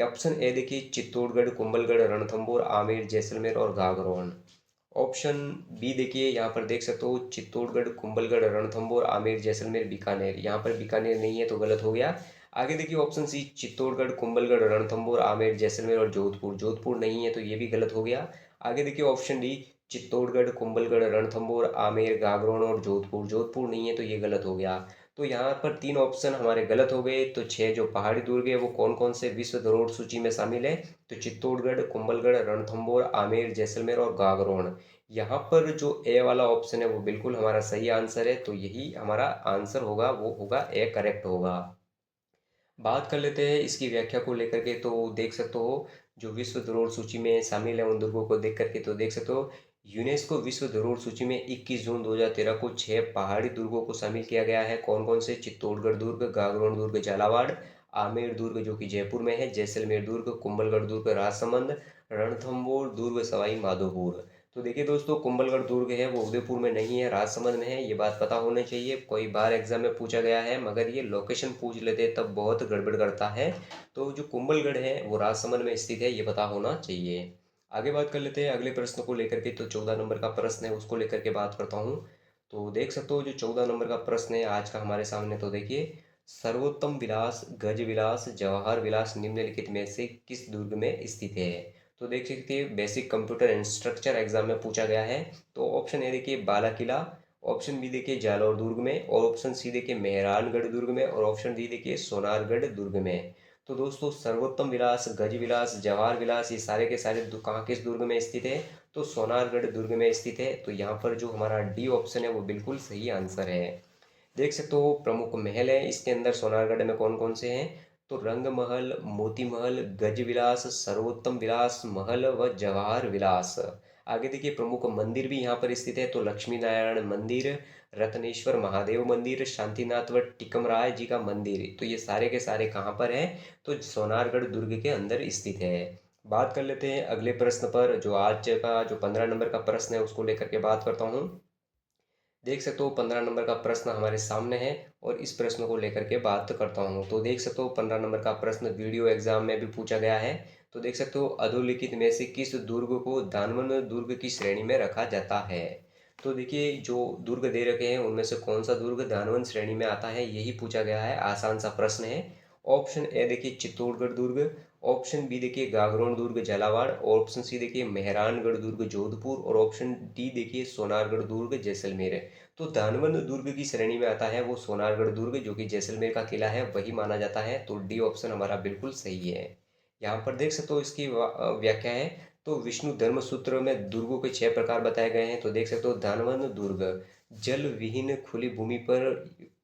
ऑप्शन ए देखिए चित्तौड़गढ़, कुंभलगढ़, रणथंभौर, आमेर, जैसलमेर और गागरोन। ऑप्शन बी देखिए यहाँ पर देख सकते हो चित्तौड़गढ़, कुंभलगढ़, रणथंभौर, आमेर, जैसलमेर, बीकानेर। यहाँ पर बीकानेर नहीं है तो गलत हो गया। आगे देखिए ऑप्शन सी चित्तौड़गढ़, कुंभलगढ़, रणथंभौर, आमेर, जैसलमेर और जोधपुर। जोधपुर नहीं है तो ये भी गलत हो गया। आगे देखिए ऑप्शन डी चित्तौड़गढ़, कुंभलगढ़, रणथंभौर, आमेर, गागरोन और जोधपुर। जोधपुर नहीं है तो ये गलत हो गया। तो यहाँ पर 3 ऑप्शन हमारे गलत हो गए। तो 6 जो पहाड़ी दुर्ग है वो कौन कौन से विश्व धरोहर सूची में शामिल है? तो चित्तौड़गढ़, कुंभलगढ़, रणथंभौर, आमेर, जैसलमेर और गागरोन। यहाँ पर जो ए वाला ऑप्शन है वो बिल्कुल हमारा सही आंसर है। तो यही हमारा आंसर होगा, वो होगा ए, करेक्ट होगा। बात कर लेते हैं इसकी व्याख्या को लेकर के। तो देख सकते हो जो विश्व धरोहर सूची में शामिल है उन दुर्गों को देख करके, तो देख सकते हो यूनेस्को विश्व धरोहर सूची में 21 जून 2013 को 6 पहाड़ी दुर्गों को शामिल किया गया है। कौन कौन से? चित्तौड़गढ़ दुर्ग, गागरोन दुर्ग झालावाड़, आमेर दुर्ग जो कि जयपुर में है, जैसलमेर दुर्ग, कुंभलगढ़ दुर्ग राजसमंद, रणथंभौर दुर्ग सवाई माधोपुर। तो देखिए दोस्तों कुंभलगढ़ दुर्ग है वो उदयपुर में नहीं है, राजसमंद में है। ये बात पता होनी चाहिए, कई बार एग्जाम में पूछा गया है, मगर ये लोकेशन पूछ लेते तब बहुत गड़बड़ करता है। तो जो कुंभलगढ़ है वो राजसमंद में स्थित है, ये पता होना चाहिए। आगे बात कर लेते हैं अगले प्रश्न को लेकर के। तो 14 नंबर का प्रश्न है उसको लेकर के बात करता हूँ। तो देख सकते हो जो 14 नंबर का प्रश्न है आज का हमारे सामने। तो देखिए सर्वोत्तम विलास, गज विलास, जवाहर विलास निम्नलिखित में से किस दुर्ग में स्थित है? तो देख सकते हैं basic computer and structure exam में पूछा गया है। तो ऑप्शन ए देखिए बाला किला, ऑप्शन बी देखिए जालौर दुर्ग में, और ऑप्शन सी देखिए मेहरानगढ़ दुर्ग में, और ऑप्शन डी देखिए सोनारगढ़ दुर्ग में। तो दोस्तों सर्वोत्तम विलास, गज विलास, जवाहर विलास ये सारे के सारे कहाँ किस दुर्ग में स्थित है? तो सोनारगढ़ दुर्ग में स्थित है। तो यहाँ पर जो हमारा डी ऑप्शन है वो बिल्कुल सही आंसर है। देख सकते हो प्रमुख महल है इसके अंदर सोनारगढ़ में कौन कौन से हैं? तो रंग महल, मोती महल, गज विलास, सर्वोत्तम विलास महल व जवाहर विलास। आगे देखिए प्रमुख मंदिर भी यहाँ पर स्थित है। तो लक्ष्मी नारायण मंदिर, रत्नेश्वर महादेव मंदिर, शांतिनाथ व टिकमराय जी का मंदिर। तो ये सारे के सारे कहाँ पर है? तो सोनारगढ़ दुर्ग के अंदर स्थित है। बात कर लेते हैं अगले प्रश्न पर। जो आज का जो 15 नंबर का प्रश्न है उसको लेकर के बात करता हूँ। देख सकते हो 15 नंबर का प्रश्न हमारे सामने है और इस प्रश्न को लेकर के बात करता हूँ। तो देख सकते हो 15 नंबर का प्रश्न वीडियो एग्जाम में भी पूछा गया है। तो देख सकते हो अधोलिखित में से किस दुर्ग को दानवन दुर्ग की श्रेणी में रखा जाता है? तो देखिए जो दुर्ग दे रखे हैं उनमें से कौन सा दुर्ग दानवन श्रेणी में आता है, यही पूछा गया है। आसान सा प्रश्न है। ऑप्शन ए देखिए चित्तौड़गढ़ दुर्ग, ऑप्शन बी देखिए गागरोन दुर्ग झालावाड़, ऑप्शन सी देखिए मेहरानगढ़ दुर्ग जोधपुर, और ऑप्शन डी देखिए सोनारगढ़ दुर्ग जैसलमेर। तो दानवन दुर्ग की श्रेणी में आता है वो सोनारगढ़ दुर्ग, जो कि जैसलमेर का किला है वही माना जाता है। तो डी ऑप्शन हमारा बिल्कुल सही है। यहाँ पर देख सकते हो इसकी व्याख्या है। तो विष्णु धर्म सूत्र में दुर्गों के 6 प्रकार बताए गए हैं। तो देख सकते हो दानवन दुर्ग जल विहीन खुली भूमि पर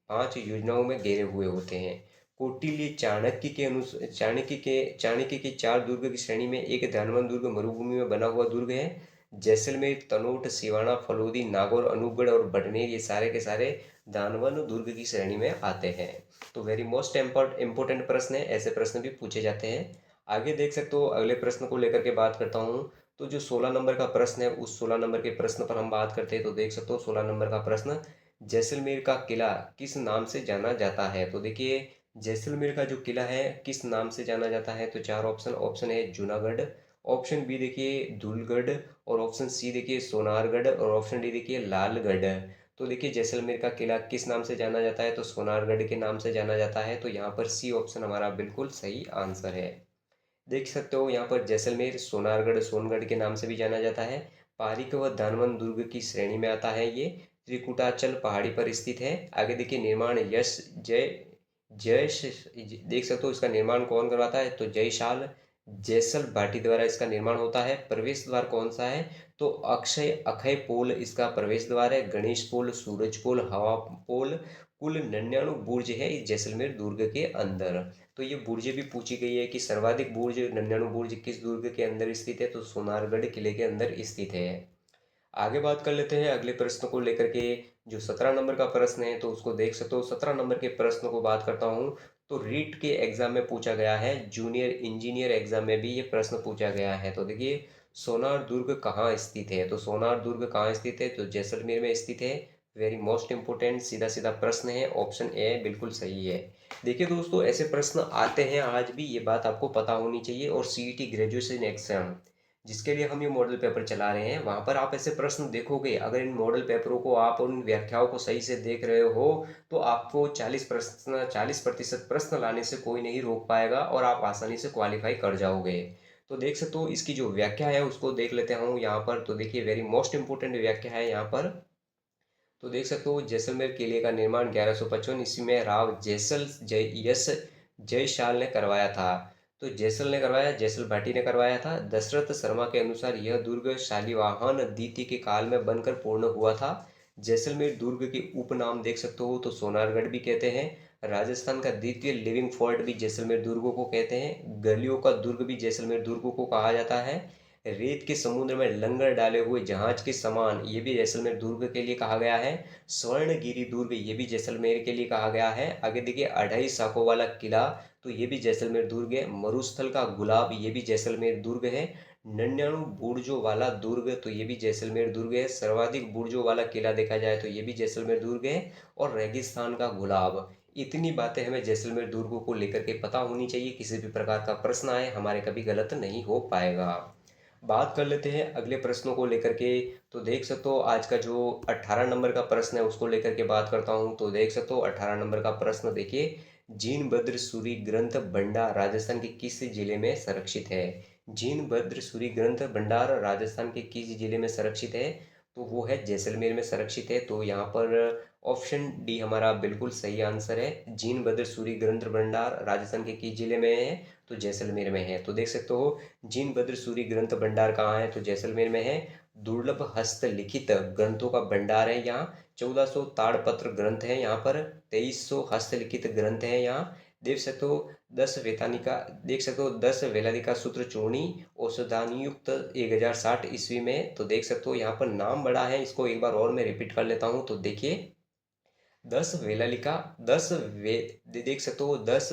5 योजनाओं में घेरे हुए होते हैं। कौटिल्य चाणक्य के 4 दुर्ग की श्रेणी में एक दानवन दुर्ग मरुभूमि में बना हुआ दुर्ग है। जैसलमेर, तनोट, सिवाना, फलौदी, नागौर, अनूपगढ़ और भटनेर ये सारे के सारे दानवन दुर्ग की श्रेणी में आते हैं। तो वेरी मोस्ट इम्पोर्टेंट प्रश्न है, ऐसे प्रश्न भी पूछे जाते हैं। आगे देख सकते हो अगले प्रश्न को लेकर के बात करता हूँ। तो जो 16 नंबर का प्रश्न है उस 16 नंबर के प्रश्न पर हम बात करते हैं। तो देख सकते हो 16 नंबर का प्रश्न, जैसलमेर का किला किस नाम से जाना जाता है? तो देखिए जैसलमेर का जो किला है किस नाम से जाना जाता है? तो 4 option. Option A Junagadh, option B देखिए धूलगढ़, और ऑप्शन सी देखिए सोनारगढ़, और ऑप्शन डी देखिए लालगढ़। तो देखिए जैसलमेर का किला किस नाम से जाना जाता है, तो सोनारगढ़ के नाम से जाना जाता है। तो यहाँ पर सी ऑप्शन हमारा बिल्कुल सही आंसर है। देख सकते हो यहाँ पर जैसलमेर सोनारगढ़ सोनगढ़ के नाम से भी जाना जाता है। पारीक व दानवन दुर्ग की श्रेणी में आता है ये। त्रिकुटाचल पहाड़ी पर स्थित है। आगे देखिए निर्माण यश जय जयश देख सकते हो इसका निर्माण कौन करवाता है, तो जयशाल जैसल भाटी द्वारा इसका निर्माण होता है। प्रवेश द्वार कौन सा है, तो अक्षय अक्षय पोल इसका प्रवेश द्वार है। गणेश पोल, सूरज पोल, हवा पोल, कुल 99 बुर्ज है इस जैसलमेर दुर्ग के अंदर। तो ये बुर्जें भी पूछी गई है कि सर्वाधिक बुर्ज 99 बुर्ज किस दुर्ग के अंदर स्थित है, तो सोनारगढ़ किले के अंदर स्थित है। आगे बात कर लेते हैं अगले प्रश्न को लेकर के। जो 17 नंबर का प्रश्न है तो उसको देख सकते हो। 17 नंबर के प्रश्न को बात करता हूँ तो रीट के एग्जाम में पूछा गया है, जूनियर इंजीनियर एग्जाम में भी ये प्रश्न पूछा गया है। तो देखिए सोनार दुर्ग कहाँ स्थित है, तो सोनार दुर्ग कहाँ स्थित है, तो जैसलमेर में स्थित है। वेरी मोस्ट इंपोर्टेंट सीधा सीधा प्रश्न है, ऑप्शन ए बिल्कुल सही है। देखिए दोस्तों ऐसे प्रश्न आते हैं आज भी, ये बात आपको पता होनी चाहिए। और सीईटी ग्रेजुएशन एग्जाम जिसके लिए हम ये मॉडल पेपर चला रहे हैं, वहाँ पर आप ऐसे प्रश्न देखोगे। अगर इन मॉडल पेपरों को आप उन व्याख्याओं को सही से देख रहे हो तो आपको 40% प्रश्न लाने से कोई नहीं रोक पाएगा और आप आसानी से क्वालिफाई कर जाओगे। तो देख सकते हो इसकी जो व्याख्या है उसको देख लेते हूँ यहाँ पर। तो देखिए वेरी मोस्ट इंपोर्टेंट व्याख्या है यहाँ पर। तो देख सकते हो जैसलमेर किले का निर्माण 1155 ईस्वी में राव जयशाल ने करवाया था। तो जैसल ने करवाया, जैसल भाटी ने करवाया था। दशरथ शर्मा के अनुसार यह दुर्ग शालिवाहन द्वितीय के काल में बनकर पूर्ण हुआ था। जैसलमेर दुर्ग के उपनाम देख सकते हो तो सोनारगढ़ भी कहते हैं। राजस्थान का द्वितीय लिविंग फोर्ट भी जैसलमेर दुर्ग को कहते हैं। गलियों का दुर्ग भी जैसलमेर दुर्ग को कहा जाता है। रेत के समुद्र में लंगर डाले हुए जहाज के समान ये भी जैसलमेर दुर्ग के लिए कहा गया है। स्वर्णगिरी दुर्ग ये भी जैसलमेर के लिए कहा गया है। आगे देखिए 28 साकों वाला किला तो ये भी जैसलमेर दुर्ग है। मरुस्थल का गुलाब ये भी जैसलमेर दुर्ग है। 99 बुर्जों वाला दुर्ग तो ये भी जैसलमेर दुर्ग है। सर्वाधिक बुर्जों वाला किला देखा जाए तो ये भी जैसलमेर दुर्ग है। और रेगिस्तान का गुलाब, इतनी बातें हमें जैसलमेर दुर्ग को लेकर के पता होनी चाहिए। किसी भी प्रकार का प्रश्न आए हमारे कभी गलत नहीं हो पाएगा। बात कर लेते हैं अगले प्रश्नों को लेकर के। तो देख सकते हो आज का जो 18 नंबर का प्रश्न है उसको लेकर के बात करता हूँ। तो देख सकते हो 18 नंबर का प्रश्न देखिए, जीनभद्र सूरी ग्रंथ भंडार राजस्थान के किस जिले में संरक्षित है। जीनभद्र सूरी ग्रंथ भंडार राजस्थान के किस जिले में संरक्षित है, तो वो है जैसलमेर में संरक्षित है। तो यहाँ पर ऑप्शन डी हमारा बिल्कुल सही आंसर है। जीनभद्र सूरी ग्रंथ भंडार राजस्थान के किस जिले में है, तो जैसलमेर में है। तो देख सकते हो जीनभद्र सूरी ग्रंथ भंडार कहाँ है, तो जैसलमेर में है। दुर्लभ हस्तलिखित ग्रंथों का भंडार है यहाँ। 1400 ताड़पत्र ग्रंथ है यहाँ पर। 2300 हस्तलिखित ग्रंथ है यहाँ। देख सकते हो 10 वेतानिका देख सकते हो 10 वेलानिका सूत्र चूर्णी औषधानियुक्त 1060 ईस्वी में। तो देख सकते हो यहाँ पर नाम बड़ा है, इसको एक बार और मैं रिपीट कर लेता हूँ। तो देखिए 10 वेलालिका 10 वे देख सकते हो 10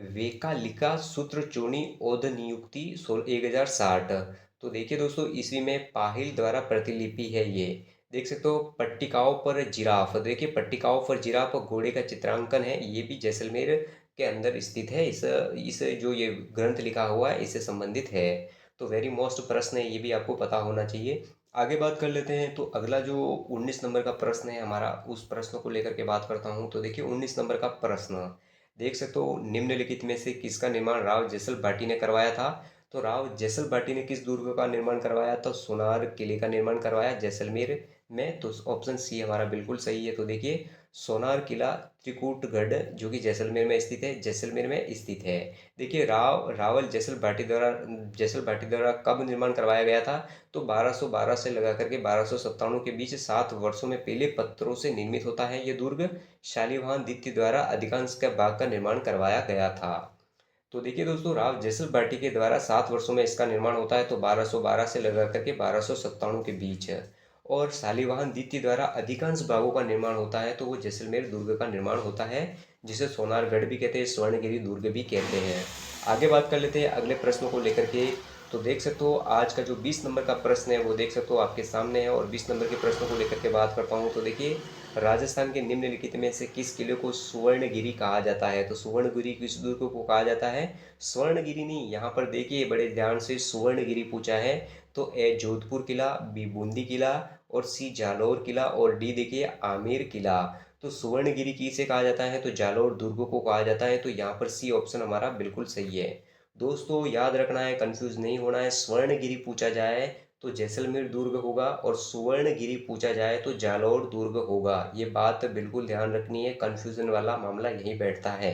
वेकालिका सूत्र चूर्णी औध नियुक्ति 1060। तो देखिए दोस्तों ईस्वी में पाहिल द्वारा प्रतिलिपि है ये। देख सकते हो पट्टिकाओं पर जिराफ, देखिए पट्टिकाओं पर जिराफ घोड़े का चित्रांकन है, ये भी जैसलमेर के अंदर स्थित है। इस जो ये ग्रंथ लिखा हुआ है इससे संबंधित है। तो वेरी मोस्ट प्रश्न है, ये भी आपको पता होना चाहिए। आगे बात कर लेते हैं। तो अगला जो 19 नंबर का प्रश्न है हमारा, उस प्रश्न को लेकर के बात करता हूँ। तो देखिए 19 नंबर का प्रश्न देख सकते हो, निम्नलिखित में से किसका निर्माण राव जैसल भाटी ने करवाया था। तो राव जैसल भाटी ने किस दुर्ग का निर्माण करवाया, तो सोनार किले का निर्माण करवाया जैसलमेर में। तो ऑप्शन सी हमारा बिल्कुल सही है। तो देखिए सोनार किला त्रिकूटगढ़ जो कि जैसलमेर में स्थित है, जैसलमेर में स्थित है। देखिए रावल जैसल भाटी द्वारा कब निर्माण करवाया गया था, तो 1212 से लगा करके 1297 के बीच 7 वर्षों में पहले पत्थरों से निर्मित होता है ये दुर्ग। शालिवाहन द्वितीय द्वारा अधिकांश के भाग का निर्माण करवाया गया था। तो देखिए दोस्तों राव जैसल भाटी के द्वारा 7 वर्षों में इसका निर्माण होता है, तो 1212 से लगा करके 1297 के बीच। और शालिवाहन द्वितीय द्वारा अधिकांश भागों का निर्माण होता है, तो वो जैसलमेर दुर्ग का निर्माण होता है, जिसे सोनारगढ़ भी कहते हैं, स्वर्णगिरी दुर्ग भी कहते हैं। आगे बात कर लेते हैं अगले प्रश्नों को लेकर के। तो देख सकते हो आज का जो 20 नंबर का प्रश्न है वो देख सकते हो आपके सामने है, और 20 नंबर के प्रश्न को लेकर के बात करता हूँ। तो देखिए, राजस्थान के निम्नलिखित में से किस किले को सुवर्णगिरी कहा जाता है? तो सुवर्णगिरी किस दुर्ग को कहा जाता है? स्वर्णगिरी नहीं, यहाँ पर देखिए बड़े ध्यान से, सुवर्णगिरी पूछा है। तो ए जोधपुर किला, बी बूंदी किला, और सी जालौर किला, और डी देखिए आमेर किला। तो सुवर्णगिरी किसे कहा जाता है? तो जालौर दुर्ग को कहा जाता है। तो यहाँ पर सी ऑप्शन हमारा बिल्कुल सही है। दोस्तों याद रखना है, कंफ्यूज नहीं होना है। स्वर्णगिरी पूछा जाए तो जैसलमेर दुर्ग होगा, और सुवर्णगिरी पूछा जाए तो जालौर दुर्ग होगा। ये बात बिल्कुल ध्यान रखनी है, कंफ्यूजन वाला मामला यहीं बैठता है।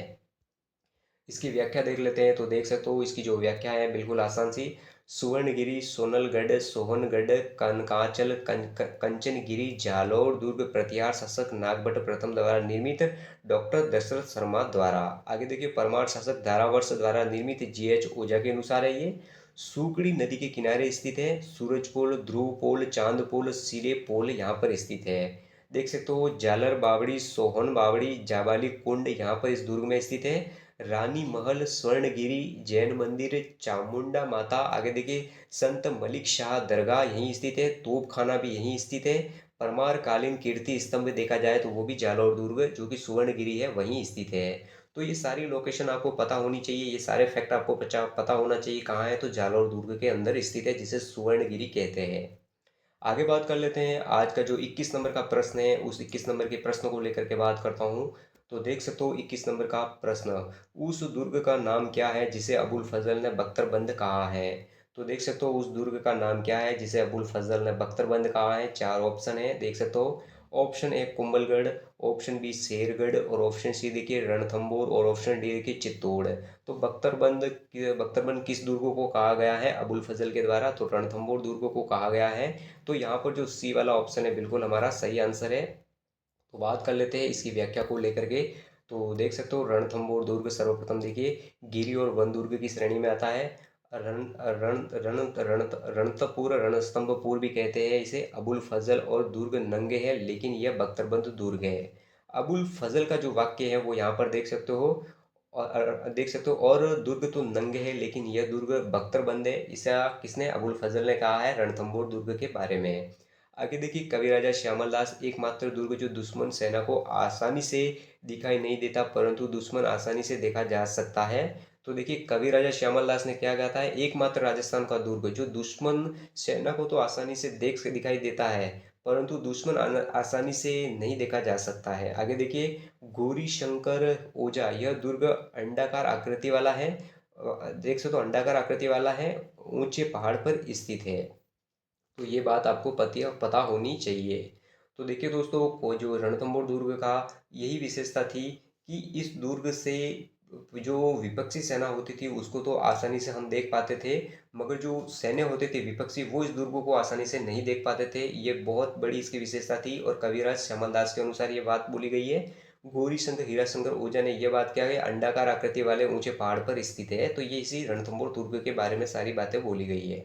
इसकी व्याख्या देख लेते हैं। तो देख सकते हो इसकी जो व्याख्या है बिल्कुल आसान सी। सुवर्णगिरी, सोनलगढ़, सोहनगढ़, कनकाचल, कंचनगिरी, जालौर दुर्ग प्रतिहार शासक नागभट्ट प्रथम द्वारा निर्मित, डॉक्टर दशरथ शर्मा द्वारा। आगे देखिए, परमार शासक धारावर्ष द्वारा निर्मित, जीएच ओझा के अनुसार है ये। सुकड़ी नदी के किनारे स्थित है। सूरज पोल, ध्रुव पोल, चांद पोल, सिरे पोल यहाँ पर स्थित है। देख सकते हो जालर बावड़ी, सोहन बावड़ी, जाबाली कुंड यहाँ पर इस दुर्ग में स्थित है। रानी महल, स्वर्णगिरी, जैन मंदिर, चामुंडा माता, आगे देखिए संत मलिक शाह दरगाह यहीं स्थित है। तोप खाना भी यहीं स्थित है। परमार कालीन कीर्ति स्तंभ देखा जाए तो वो भी जालौर दुर्ग जो कि सुवर्णगिरी है वहीं स्थित है। तो ये सारी लोकेशन आपको पता होनी चाहिए, ये सारे फैक्ट आपको पता होना चाहिए कहाँ है। तो जालौर दुर्ग के अंदर स्थित है, जिसे सुवर्णगिरी कहते हैं। आगे बात कर लेते हैं, आज का जो 21 नंबर का प्रश्न है उस 21 नंबर के प्रश्न को लेकर के बात करता हूँ। तो देख सकते हो 21 नंबर का प्रश्न, उस दुर्ग का नाम क्या है जिसे अबुल फजल ने बख्तरबंद कहा है? तो देख सकते हो उस दुर्ग का नाम क्या है जिसे अबुल फजल ने बख्तरबंद कहा है। चार ऑप्शन है, देख सकते हो। Option A Kumbhalgarh, option B Shergarh, और ऑप्शन सी देखिए रणथंबोर, और ऑप्शन डी देखिए चित्तौड़। तो बख्तरबंद किस दुर्ग को कहा गया है अबुल फजल के द्वारा? तो रणथंबोर दुर्ग को कहा गया है। तो यहाँ पर जो सी वाला ऑप्शन है बिल्कुल हमारा सही आंसर है। तो बात कर लेते हैं इसकी व्याख्या को लेकर के। तो देख सकते हो रणथंबोर दुर्ग सर्वप्रथम देखिए गिरी और वन दुर्ग की श्रेणी में आता है। रण रण रण रण रणतपुर, रणस्तंभपुर भी कहते हैं इसे। अबुल फजल और दुर्ग नंगे हैं, लेकिन यह बख्तरबंद दुर्ग है। अबुल फजल का जो वाक्य है वो यहाँ पर देख सकते हो, और देख सकते हो, और दुर्ग तो नंगे है लेकिन यह दुर्ग बख्तरबंद है। ऐसा किसने? अबुल फजल ने कहा है रणथंबोर दुर्ग के बारे में। आगे देखिए, कवि राजा श्यामल दास, एकमात्र दुर्ग जो दुश्मन सेना को आसानी से दिखाई नहीं देता परंतु दुश्मन आसानी से देखा जा सकता है। तो देखिए कवि राजा श्यामल दास ने क्या कहा था? एकमात्र राजस्थान का दुर्ग जो दुश्मन सेना को तो आसानी से दिखाई देता है, परंतु दुश्मन आसानी से नहीं देखा जा सकता है। आगे देखिए, गौरी शंकर ओझा, यह दुर्ग अंडाकार आकृति वाला है। देख सकते हो अंडाकार आकृति वाला है, ऊंचे पहाड़ पर स्थित है। तो ये बात आपको पता होनी चाहिए। तो देखिए दोस्तों, को जो रणथंबोर दुर्ग का यही विशेषता थी कि इस दुर्ग से जो विपक्षी सेना होती थी उसको तो आसानी से हम देख पाते थे, मगर जो सैन्य होते थे विपक्षी वो इस दुर्ग को आसानी से नहीं देख पाते थे। ये बहुत बड़ी इसकी विशेषता थी, और कविराज श्यामल दास के अनुसार ये बात बोली गई है। गौरी शंकर हीरा शंकर ओझा ने यह बात क्या है, अंडाकार आकृति वाले ऊंचे पहाड़ पर स्थित है। तो ये इसी रणथंबोर दुर्ग के बारे में सारी बातें बोली गई है।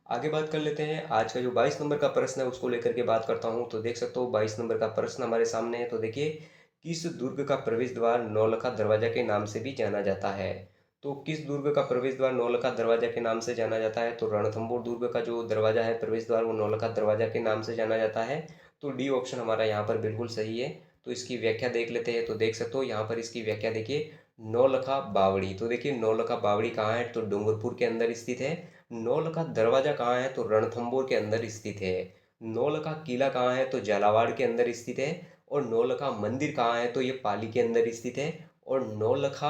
आगे बात कर लेते हैं, आज का जो 22 नंबर का प्रश्न है उसको लेकर के बात करता हूं। तो देख सकते हो 22 नंबर का प्रश्न हमारे सामने है। तो देखिए, किस दुर्ग का प्रवेश द्वार नौलखा दरवाजा के नाम से भी जाना जाता है? तो किस दुर्ग का प्रवेश द्वार नौलखा दरवाजा के नाम से जाना जाता है? तो रणथंबोर दुर्ग का जो दरवाजा है, प्रवेश द्वार, वो नौलखा दरवाजा के नाम से जाना जाता है। तो डी ऑप्शन हमारा यहाँ पर बिल्कुल सही है। तो इसकी व्याख्या देख लेते हैं। तो देख सकते हो यहाँ पर इसकी व्याख्या देखिए, नौलखा बावड़ी। तो देखिए नौलखा बावड़ी कहाँ है? तो डूंगरपुर के अंदर स्थित है। नौलखा दरवाजा कहाँ है? तो रणथंबोर के अंदर स्थित है। नौलखा किला कहाँ है? तो झालावाड़ के अंदर स्थित है। और नौलखा मंदिर कहाँ है? तो ये पाली के अंदर स्थित है। और नौलखा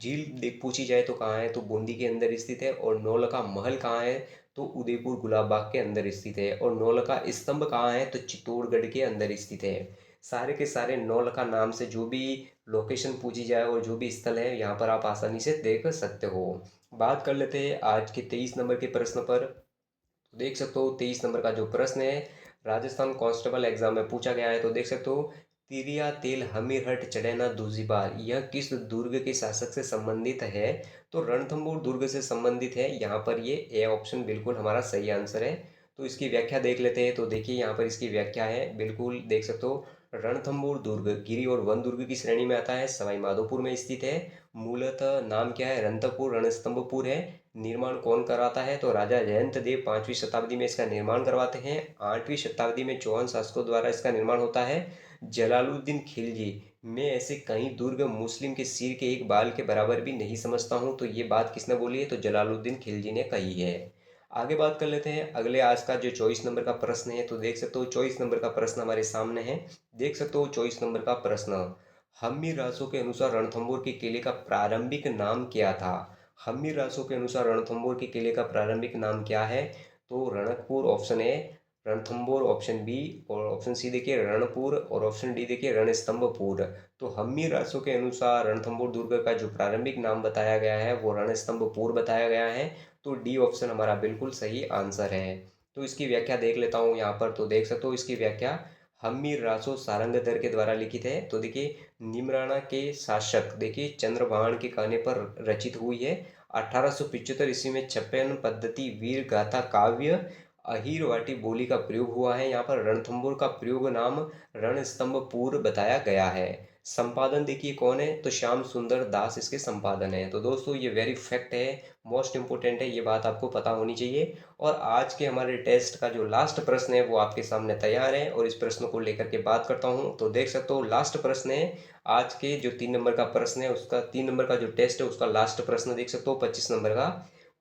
झील देख पूछी जाए तो कहाँ है? तो बूंदी के अंदर स्थित है। और नौलखा महल कहाँ है? तो उदयपुर गुलाब बाग के अंदर स्थित है। और नौलखा स्तंभ कहाँ है? तो चित्तौड़गढ़ के अंदर स्थित है। सारे के सारे नौलखा नाम से जो भी लोकेशन पूछी जाए और जो भी स्थल है यहाँ पर आप आसानी से देख सकते हो। बात कर लेते हैं आज के 23 नंबर के प्रश्न पर। तो देख सकते हो 23 नंबर का जो प्रश्न है राजस्थान कांस्टेबल एग्जाम में पूछा गया है। तो देख सकते हो, तिरिया तेल हमीरहट चढ़ैना दूजी बार, यह किस दुर्ग के शासक से संबंधित है? तो रणथंबोर दुर्ग से संबंधित है। यहाँ पर ये ए ऑप्शन बिल्कुल हमारा सही आंसर है। तो इसकी व्याख्या देख लेते हैं। तो देखिए यहाँ पर इसकी व्याख्या है, बिल्कुल देख सकते हो। रणथंबोर दुर्ग गिरी और वन दुर्ग की श्रेणी में आता है, सवाई माधोपुर में स्थित है। मूलतः नाम क्या है? रणथंबोर रणस्तंभपुर है। निर्माण कौन कराता है? तो राजा जयंत देव 5वीं शताब्दी में इसका निर्माण करवाते हैं। 8वीं शताब्दी में चौहान शासकों द्वारा इसका निर्माण होता है। जलालुद्दीन खिलजी, मैं ऐसे कई दुर्ग मुस्लिम के सिर के एक बाल के बराबर भी नहीं समझता हूँ। तो ये बात किसने बोली है? तो जलालुद्दीन खिलजी ने कही है। आगे बात कर लेते हैं अगले आज का जो 24 नंबर का प्रश्न है। तो देख सकते हो 24 नंबर का प्रश्न हमारे सामने है। देख सकते हो 24 नंबर का प्रश्न, हम्मी रासो के अनुसार रणथंभौर के किले का प्रारंभिक नाम क्या था? हम्मी रासो के अनुसार रणथंभौर के किले का प्रारंभिक नाम क्या है? तो Ranakpur option A, Ranthambore option B, और ऑप्शन सी देखिए रणपुर, और ऑप्शन डी देखिए रणस्तंभपुर। तो हम्मी रासो के अनुसार रणथंभौर दुर्ग का जो प्रारंभिक नाम बताया गया है वो रणस्तंभपुर बताया गया है। तो डी ऑप्शन हमारा बिल्कुल सही आंसर है। तो इसकी व्याख्या देख लेता हूँ यहाँ पर। तो देख सकते हो इसकी व्याख्या, हम्मी रासो सारंगधर के द्वारा लिखित है। तो देखिए निमराना के शासक देखिए चंद्रभान के कहने पर रचित हुई है। 1875 ईस्वी में छप्पन पद्धति वीर गाथा काव्य अहीरवाटी बोली का प्रयोग हुआ है। यहाँ पर रणथंभौर का प्रयोग नाम रणस्तंभपुर बताया गया है। संपादन देखिए कौन है? तो श्याम सुंदर दास इसके संपादन है। तो दोस्तों ये वेरी फैक्ट है, मोस्ट इंपोर्टेंट है, ये बात आपको पता होनी चाहिए। और आज के हमारे टेस्ट का जो लास्ट प्रश्न है वो आपके सामने तैयार है, और इस प्रश्न को लेकर के बात करता हूँ। तो देख सकते हो लास्ट प्रश्न है आज के जो 3 नंबर का प्रश्न है, उसका 3 नंबर का जो टेस्ट है उसका लास्ट प्रश्न देख सकते हो 25 नंबर का,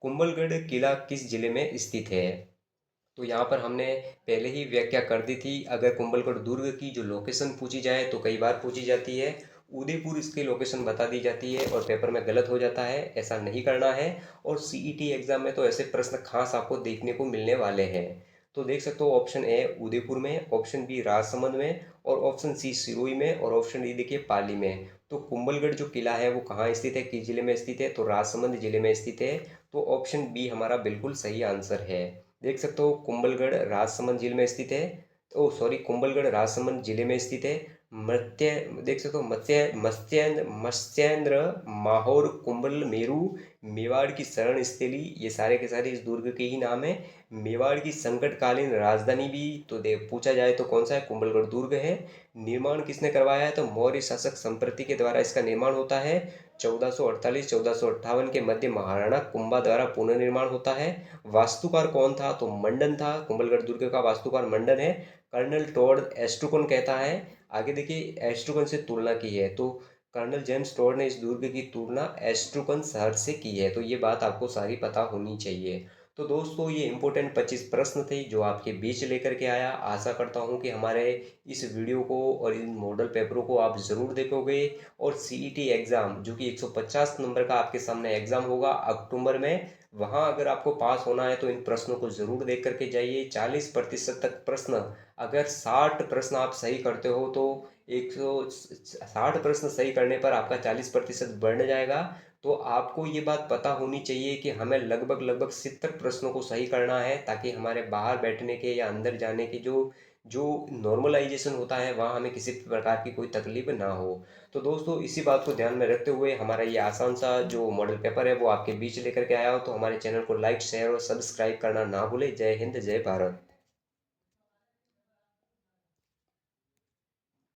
कुंभलगढ़ किला किस जिले में स्थित है? तो यहाँ पर हमने पहले ही व्याख्या कर दी थी। अगर कुंभलगढ़ दुर्ग की जो लोकेशन पूछी जाए तो कई बार पूछी जाती है, उदयपुर इसकी लोकेशन बता दी जाती है और पेपर में गलत हो जाता है, ऐसा नहीं करना है। और सीईटी एग्जाम में तो ऐसे प्रश्न खास आपको देखने को मिलने वाले हैं। तो देख सकते हो ऑप्शन ए उदयपुर में, ऑप्शन बी राजसमंद में, और ऑप्शन सी सिरोही में, और ऑप्शन डी देखिए पाली में। तो कुंभलगढ़ जो किला है वो कहाँ स्थित है, किस जिले में स्थित है? तो राजसमंद जिले में स्थित है। तो ऑप्शन बी हमारा बिल्कुल सही आंसर है। देख सकते हो कुंभलगढ़ राजसमंद जिले में स्थित है। ओ सॉरी, कुंभलगढ़ राजसमंद जिले में स्थित है। मत्स्य देख सकते हो मत्स्येंद्र माहौर कुंभल मेरू मेवाड़ की शरण स्थली, ये सारे के सारे इस दुर्ग के ही नाम है। मेवाड़ की संकटकालीन राजधानी भी तो देख पूछा जाए तो कौन सा है? कुंभलगढ़ दुर्ग है। निर्माण किसने करवाया है? तो मौर्य शासक संप्रति के द्वारा इसका निर्माण होता है। 1448-1458 के मध्य महाराणा कुंभा द्वारा पुनर्निर्माण होता है। वास्तुकार कौन था? तो मंडन था। कुंभलगढ़ दुर्ग का वास्तुकार मंडन है। कर्नल टॉड एस्ट्रुकन कहता है। आगे देखिए एस्ट्रुकन से तुलना की है, तो कर्नल जेम्स टॉड ने इस दुर्ग की तुलना एस्ट्रुकन शहर से की है। तो ये बात आपको सारी पता होनी चाहिए। तो दोस्तों ये इंपॉर्टेंट 25 प्रश्न थे जो आपके बीच लेकर के आया। आशा करता हूँ कि हमारे इस वीडियो को और इन मॉडल पेपरों को आप ज़रूर देखोगे। और सीईटी एग्ज़ाम जो कि 150 नंबर का आपके सामने एग्ज़ाम होगा अक्टूबर में, वहाँ अगर आपको पास होना है तो इन प्रश्नों को ज़रूर देख करके जाइए। 40% तक प्रश्न, अगर 60 प्रश्न आप सही करते हो तो 160 प्रश्न सही करने पर आपका 40% बढ़ जाएगा। तो आपको ये बात पता होनी चाहिए कि हमें लगभग लगभग 70 प्रश्नों को सही करना है, ताकि हमारे बाहर बैठने के या अंदर जाने के जो जो नॉर्मलाइजेशन होता है वहाँ हमें किसी प्रकार की कोई तकलीफ ना हो। तो दोस्तों इसी बात को ध्यान में रखते हुए हमारा ये आसान सा जो मॉडल पेपर है वो आपके बीच लेकर के आया हो। तो हमारे चैनल को लाइक शेयर और सब्सक्राइब करना ना भूले। जय हिंद, जय भारत।